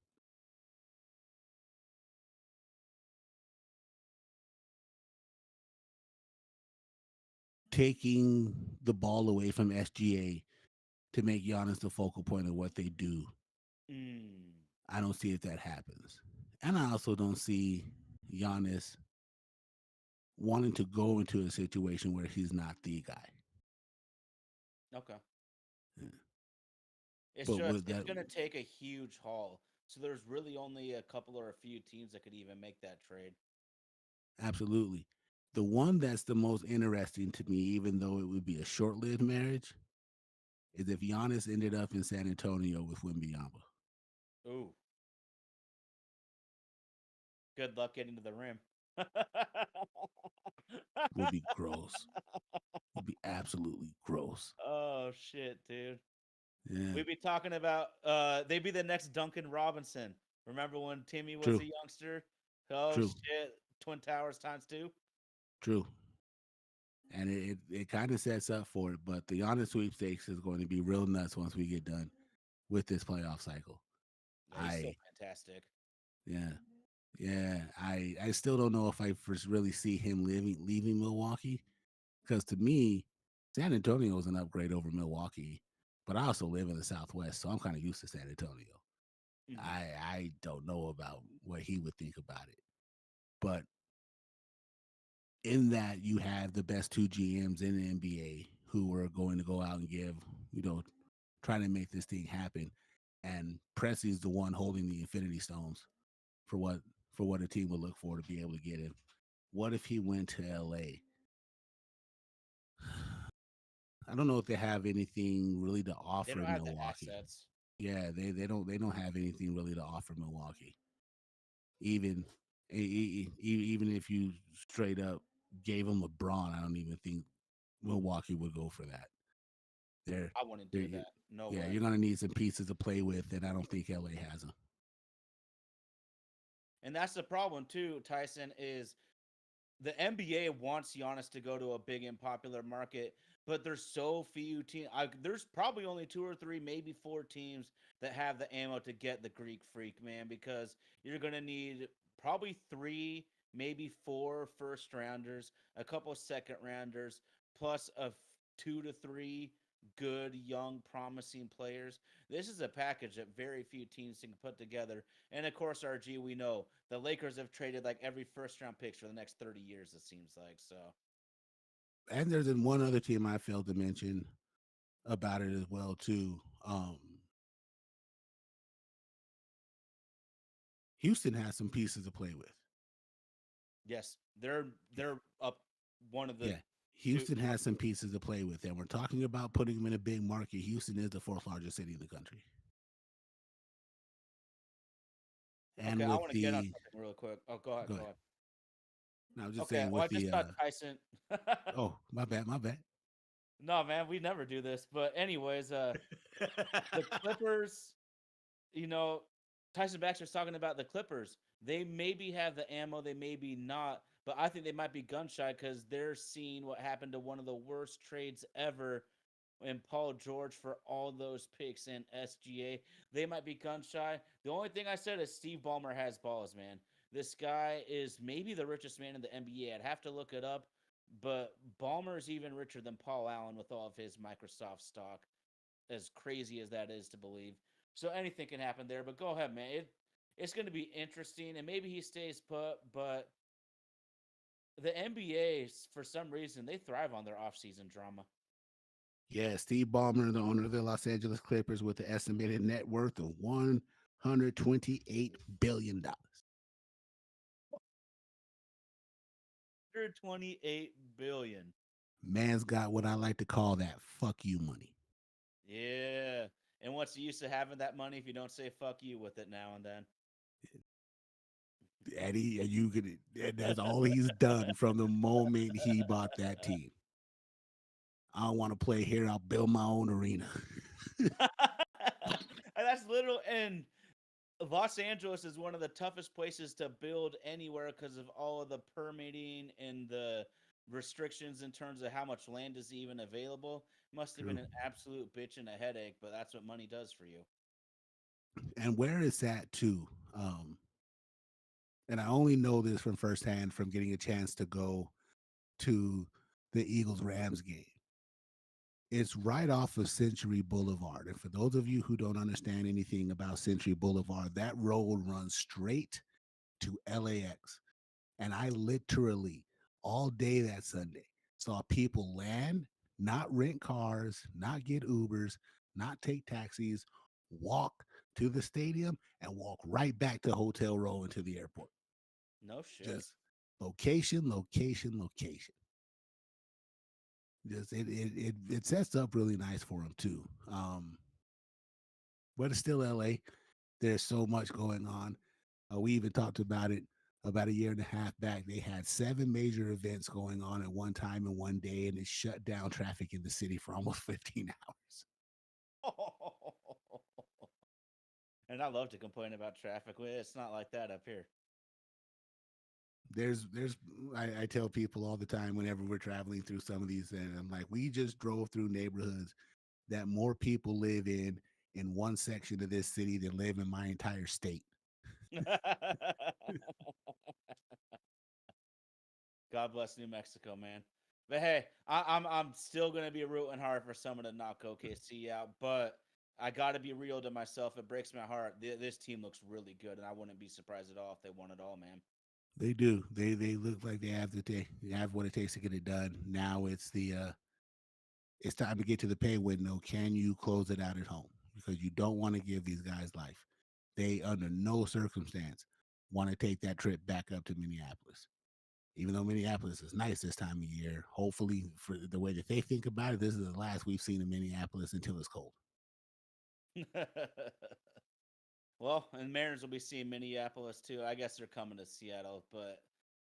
taking the ball away from SGA to make Giannis the focal point of what they do, Mm, I don't see if that happens. And I also don't see Giannis wanting to go into a situation where he's not the guy. okay. Yeah. It's But just with it's that, gonna take a huge haul. So there's really only a couple or a few teams that could even make that trade. absolutely. The one that's the most interesting to me, even though it would be a short lived marriage, is if Giannis ended up in San Antonio with Wembyamba. Ooh, good luck getting to the rim. Would be gross. Would be absolutely gross. Oh shit, dude. Yeah. We'd be talking about they'd be the next Duncan Robinson. Remember when Timmy was True. a youngster? Oh True. shit! Twin Towers times two. True. And it kind of sets up for it. But the honest sweepstakes is going to be real nuts once we get done with this playoff cycle. Yeah, he's so I fantastic. yeah. Yeah. I still don't know if I first really see him leaving Milwaukee. Because to me, San Antonio is an upgrade over Milwaukee. But I also live in the Southwest, so I'm kind of used to San Antonio. Mhm. I don't know about what he would think about it. But in that you have the best two GMs in the NBA who are going to go out and give, you know, trying to make this thing happen. And Pressey's the one holding the Infinity Stones for what a team would look for to be able to get him. What if he went to LA? I don't know if they have anything really to They offer don't have the Milwaukee. assets. Yeah, they don't have anything really to offer Milwaukee. Even even if you straight up gave him LeBron, I don't even think Milwaukee would go for that. They're, I wouldn't they're do that. No yeah, way. you're gonna need some pieces to play with, and I don't think LA has them. And that's the problem too, Tyson, is the NBA wants Giannis to go to a big and popular market, but there's so few teams. There's probably only two or three, maybe four teams that have the ammo to get the Greek Freak, man, because you're going to need probably three, maybe four first rounders, a couple second rounders, plus two to three good, young, promising players. This is a package that very few teams can put together. And of course, RG, we know the Lakers have traded like every first round picks for the next 30 years, it seems like. So, And there's one other team I failed to mention about it as well too. Houston has some pieces to play with. yes, they're up one of the Yeah, two. Houston has some pieces to play with, and we're talking about putting them in a big market. Houston is the fourth largest city in the country, Okay, and I with want to get on the something real quick. Oh, go ahead. go Go ahead. ahead. No, I was just Okay. saying Oh, with I just the thought Tyson. oh, my bad. No, man, we never do this. But, anyways, the Clippers, you know, Tyson Baxter's talking about the Clippers. They maybe have the ammo, they maybe not, but I think they might be gun shy because they're seeing what happened to one of the worst trades ever in Paul George for all those picks in SGA. They might be gun shy. The only thing I said is Steve Ballmer has balls, man. This guy is maybe the richest man in the NBA. I'd have to look it up, but Ballmer is even richer than Paul Allen with all of his Microsoft stock, as crazy as that is to believe. So anything can happen there. But go ahead, man. It's going to be interesting, and maybe he stays put. But the NBA, for some reason, they thrive on their offseason drama. Yeah, Steve Ballmer, the owner of the Los Angeles Clippers, with the estimated net worth of $128 billion. 128 billion. Man's got what I like to call that fuck you money. Yeah. And what's the use of having that money if you don't say fuck you with it now and then? And you could, and that's all he's done from the moment he bought that team. I don't want to play here. I'll build my own arena. And that's literal. And Los Angeles is one of the toughest places to build anywhere because of all of the permitting and the restrictions in terms of how much land is even available. Must have been True. an absolute bitch and a headache, but that's what money does for you. And where is that too? And I only know this from firsthand from getting a chance to go to the Eagles Rams game. It's right off of Century Boulevard. And for those of you who don't understand anything about Century Boulevard, that road runs straight to LAX. And I literally all day that Sunday saw people land, not rent cars, not get Ubers, not take taxis, walk to the stadium and walk right back to Hotel Row into the airport. No shit. Just location, location, location. Just it sets up really nice for them too. But it's still LA. There's so much going on. We even talked about it about a year and a half back. They had 7 major events going on at one time in one day, and it shut down traffic in the city for almost 15 hours. And I love to complain about traffic. It's not like that up here. There's I tell people all the time whenever we're traveling through some of these, and I'm like, we just drove through neighborhoods that more people live in one section of this city than live in my entire state. God bless New Mexico, man. But hey, I'm still gonna be rooting hard for someone to knock OKC out. But I got to be real to myself. It breaks my heart. This team looks really good, and I wouldn't be surprised at all if they won it all, man. They do. They look like they have what it takes to get it done. Now it's time to get to the pay window. Can you close it out at home? Because you don't want to give these guys life. They under no circumstance want to take that trip back up to Minneapolis. Even though Minneapolis is nice this time of year, hopefully for the way that they think about it, this is the last we've seen in Minneapolis until it's cold. Well, and Mariners will be seeing Minneapolis too. I guess they're coming to Seattle, but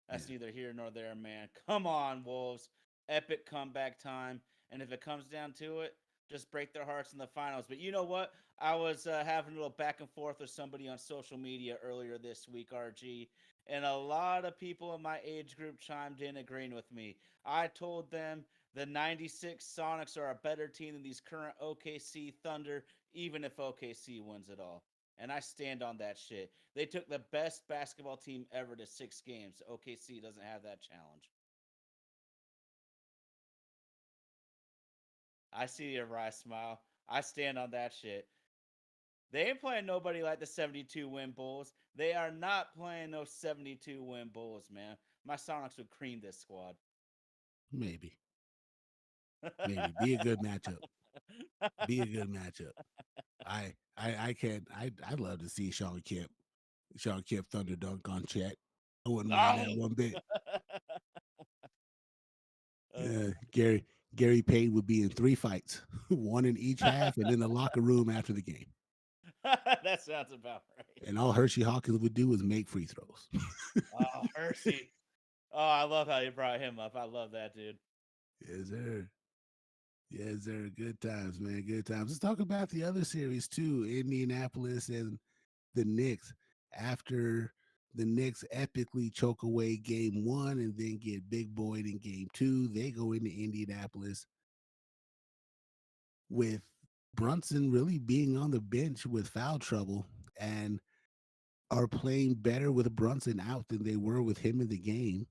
Yeah. that's neither here nor there, man. Come on, Wolves. Epic comeback time. And if it comes down to it, just break their hearts in the finals. But you know what? I was having a little back and forth with somebody on social media earlier this week, RG, and a lot of people in my age group chimed in agreeing with me. I told them the 96 Sonics are a better team than these current OKC Thunder, even if OKC wins it all. And I stand on that shit. They took the best basketball team ever to 6 games. OKC doesn't have that challenge. I see your wry smile. I stand on that shit. They ain't playing nobody like the 72 win Bulls. They are not playing those 72 win Bulls, man. My Sonics would cream this squad. Maybe. Maybe. Be a good matchup. Be a good matchup. I can't I'd love to see Sean Kemp Thunder dunk on Chet. I wouldn't mind that Oh! one bit. uh, Gary Payne would be in 3 fights, one in each half, and in the locker room after the game. that sounds about right. And all Hershey Hawkins would do is make free throws. Oh, Hershey. Oh, I love how you brought him up. I love that dude. Yes, sir. Yes, sir. Good times, man. Good times. Let's talk about the other series too. Indianapolis and the Knicks. After the Knicks epically choke away game 1 and then get big boyed in game 2, they go into Indianapolis with Brunson really being on the bench with foul trouble and are playing better with Brunson out than they were with him in the game,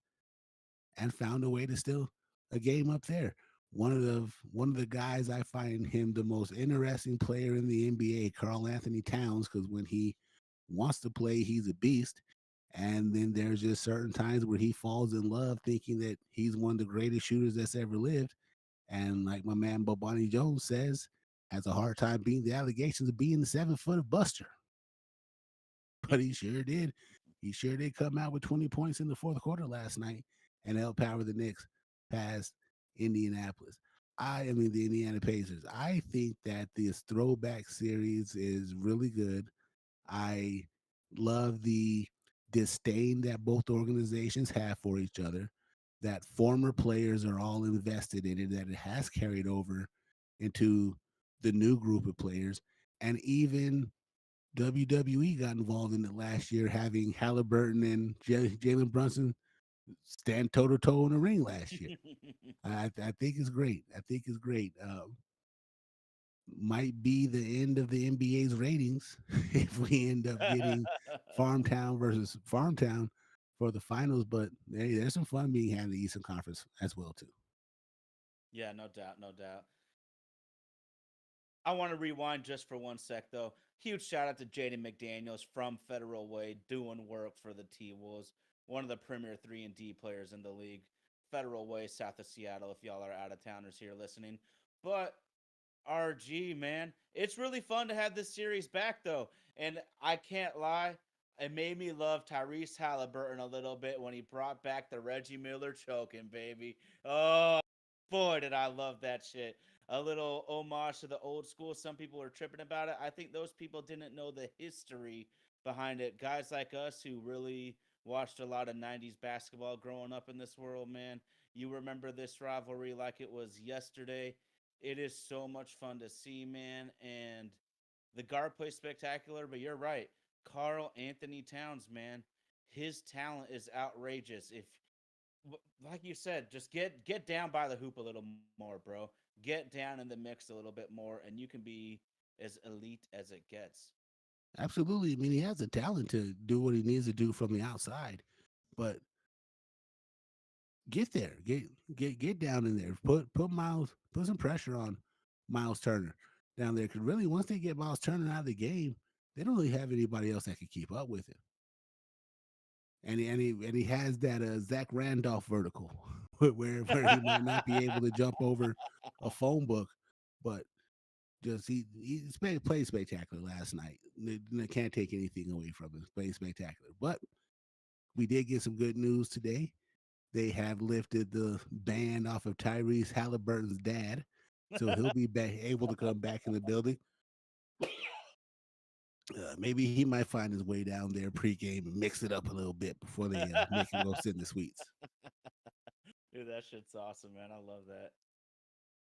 and found a way to still a game up there. One of the guys I find him the most interesting player in the NBA, Carl Anthony Towns, because when he wants to play, he's a beast. And then there's just certain times where he falls in love thinking that he's one of the greatest shooters that's ever lived. And like my man Bobani Jones says, has a hard time beating the allegations of being the 7 foot of Buster. But he sure did. He sure did come out with 20 points in the fourth quarter last night and help power the Knicks past Indianapolis. I mean, the Indiana Pacers. I think that this throwback series is really good. I love the disdain that both organizations have for each other, that former players are all invested in it, that it has carried over into the new group of players. And even WWE got involved in it last year, having Halliburton and Jalen Brunson stand toe to toe in the ring last year. I think it's great. I think it's great. Might be the end of the NBA's ratings if we end up getting Farmtown versus Farmtown for the finals. But hey, there's some fun being had in the Eastern Conference as well too. Yeah, no doubt, no doubt. I want to rewind just for 1 sec, though. Huge shout out to Jaden McDaniels from Federal Way doing work for the T Wolves, one of the premier 3 and D players in the league. Federal Way, south of Seattle, if y'all are out of towners here listening. But RG, man, it's really fun to have this series back, though. And I can't lie, it made me love Tyrese Halliburton a little bit when he brought back the Reggie Miller choking, baby. Oh, boy, did I love that shit. A little homage to the old school. Some people are tripping about it. I think those people didn't know the history behind it. Guys like us who really watched a lot of 90s basketball growing up in this world, man, you remember this rivalry like it was yesterday. It is so much fun to see, man. And The guard plays spectacular, but you're right. Carl Anthony Towns, man, his talent is outrageous. If like you said, just get down by the hoop a little more, bro. Get down in the mix a little bit more, and you can be as elite as it gets. Absolutely. I mean, he has the talent to do what he needs to do from the outside, but get there, get down in there. Put some pressure on Miles Turner down there. Because really, once they get Miles Turner out of the game, they don't really have anybody else that can keep up with him. And he has that Zach Randolph vertical, where he might not be able to jump over a phone book, but just he played spectacular last night. They can't take anything away from him. Played spectacular, but we did get some good news today. They have lifted the ban off of Tyrese Halliburton's dad, so he'll be able to come back in the building. Maybe he might find his way down there pregame and mix it up a little bit before they make him go sit in the suites. Dude, that shit's awesome, man. I love that.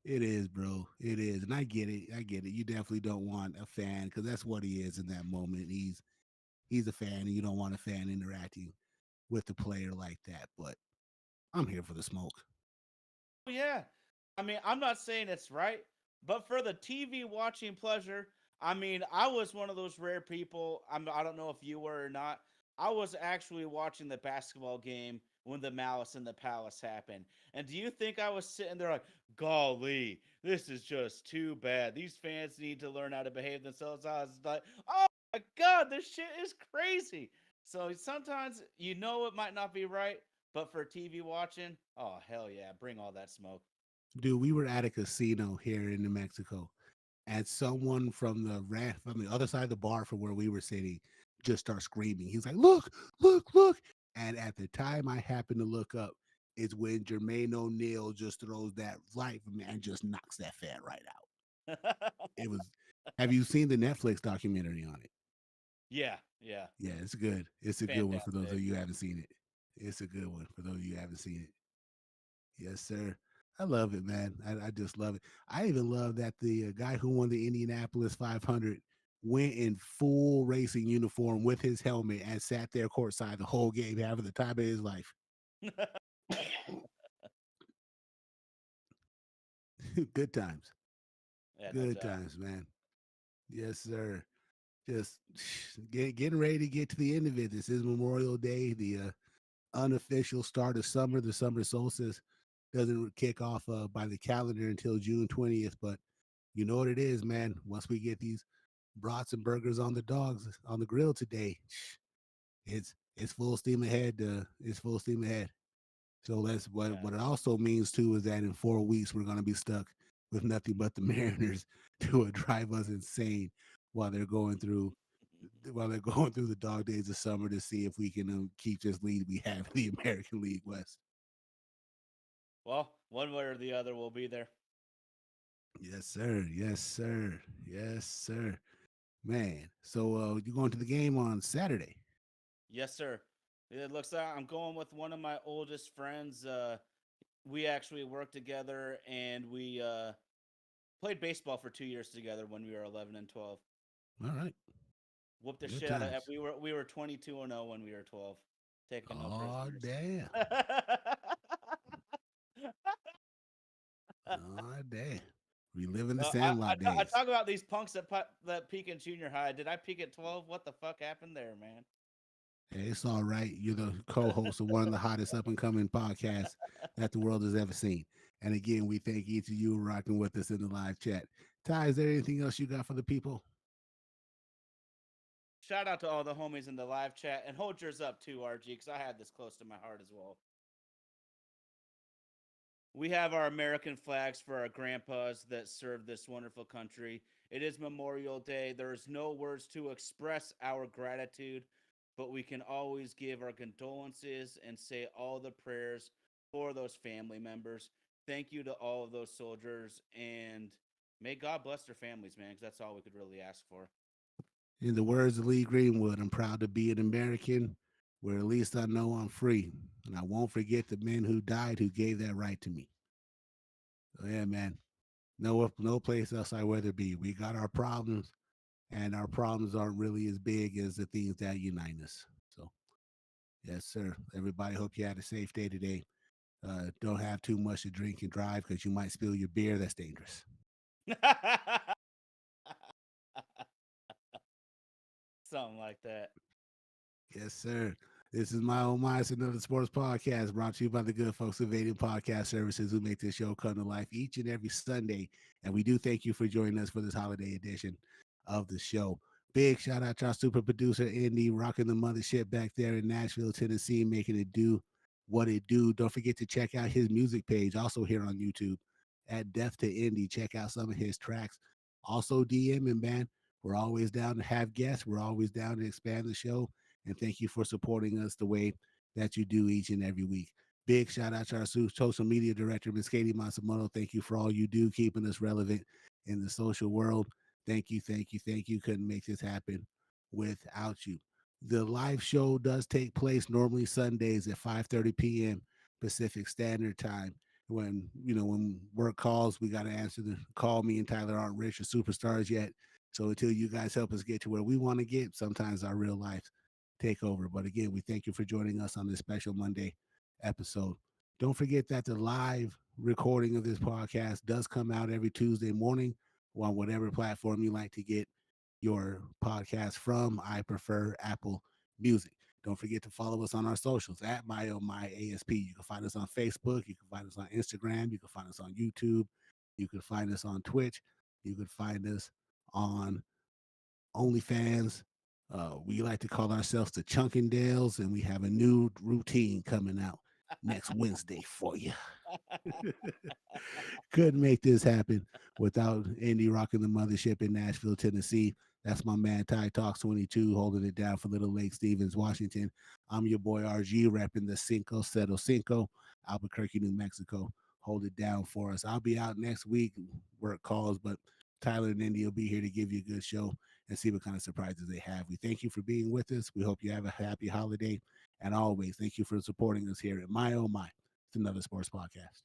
It is, bro. It is, and I get it. I get it. You definitely don't want a fan because that's what he is in that moment. He's a fan, and you don't want a fan interacting with the player like that. But I'm here for the smoke. Oh yeah. I mean, I'm not saying it's right, but for the TV watching pleasure, I mean, I was one of those rare people. I don't know if you were or not. I was actually watching the basketball game when the Malice in the Palace happened. And do you think I was sitting there like, golly, this is just too bad. These fans need to learn how to behave themselves. I was like, oh my God, this shit is crazy. So sometimes you know it might not be right, but for TV watching, oh hell yeah, bring all that smoke. Dude, we were at a casino here in New Mexico, and someone from the other side of the bar from where we were sitting just starts screaming. He's like, "Look, look, look!" And at the time I happened to look up, is when Jermaine O'Neal just throws that right and just knocks that fan right out. It was. Have you seen the Netflix documentary on it? Yeah, yeah, Yeah, it's good. It's a good one for those of fantastic. you who haven't seen it. It's a good one for those of you who haven't seen it. Yes, sir. I love it, man. I just love it. I even love that the guy who won the Indianapolis 500 went in full racing uniform with his helmet and sat there courtside the whole game, having the time of his life. Good times. Yeah, no Good doubt. times, man. Yes, sir. Just getting ready to get to the end of it. This is Memorial Day, the unofficial start of summer. The summer solstice doesn't kick off by the calendar until June 20th, but you know what it is, man. Once we get these brats and burgers on the dogs on the grill today, it's full steam ahead. It's full steam ahead. So that's Yeah. what it also means too is that in 4 weeks we're gonna be stuck with nothing but the Mariners to drive us insane while they're going through the dog days of summer to see if we can keep this lead we have in the American League West. Well, one way or the other, we'll be there. Yes, sir. Yes, sir. Yes, sir. Man, so you're going to the game on Saturday. Yes, sir. It looks like I'm going with one of my oldest friends. We actually worked together, and we played baseball for 2 years together when we were 11 and 12. All right. Whooped the Good shit out of. times. We were 22-0 when we were 12, taking no Oh, prisoners. damn. Oh, damn. Reliving the I Sandlot days. talk about these punks that peak in junior high. Did I peak at 12? What the fuck happened there, man? Hey, it's all right. You're the co-host of one of the hottest up-and-coming podcasts that the world has ever seen. And again, we thank each of you rocking with us in the live chat. Ty, is there anything else you got for the people? Shout out to all the homies in the live chat and hold yours up too, RG, because I had this close to my heart as well. We have our American flags for our grandpas that served this wonderful country. It is Memorial Day. There is no words to express our gratitude, but we can always give our condolences and say all the prayers for those family members. Thank you to all of those soldiers, and may God bless their families, man, because that's all we could really ask for. In the words of Lee Greenwood, I'm proud to be an American where at least I know I'm free. And I won't forget the men who died who gave that right to me. So, yeah, man. No place else I'd rather be. We got our problems, and our problems aren't really as big as the things that unite us. So, yes, sir. Everybody, hope you had a safe day today. Don't have too much to drink and drive because you might spill your beer. That's dangerous. Something like that. Yes, sir. This is My Own Mind, another sports podcast brought to you by the good folks of Vaden Podcast Services who make this show come to life each and every Sunday. And we do thank you for joining us for this holiday edition of the show. Big shout out to our super producer, Indy, rocking the mothership back there in Nashville, Tennessee, making it do what it do. Don't forget to check out his music page, also here on YouTube at Death to Indy. Check out some of his tracks. Also, DM and man, we're always down to have guests. We're always down to expand the show and thank you for supporting us the way that you do each and every week. Big shout out to our social media director, Miss Katie Masamoto. Thank you for all you do, keeping us relevant in the social world. Thank you, thank you, thank you. Couldn't make this happen without you. The live show does take place normally Sundays at 5:30 p.m. Pacific Standard Time. When work calls, we got to answer the call. Me and Tyler aren't rich or superstars yet. So until you guys help us get to where we want to get, sometimes our real life take over. But again, we thank you for joining us on this special Monday episode. Don't forget that the live recording of this podcast does come out every Tuesday morning on whatever platform you like to get your podcast from. I prefer Apple Music. Don't forget to follow us on our socials at MyOMyASP. You can find us on Facebook. You can find us on Instagram. You can find us on YouTube. You can find us on Twitch. You can find us on OnlyFans. We like to call ourselves the Chunkindales, and we have a new routine coming out next Wednesday for you. Couldn't make this happen without Andy rocking the mothership in Nashville, Tennessee. That's my man Ty Talks 22 holding it down for Little Lake Stevens, Washington. I'm your boy RG repping the Cinco Cero Cinco, Albuquerque, New Mexico. Hold it down for us. I'll be out next week, work calls, but Tyler and Indy will be here to give you a good show and see what kind of surprises they have. We thank you for being with us. We hope you have a happy holiday. And always, thank you for supporting us here at My Oh My. It's another sports podcast.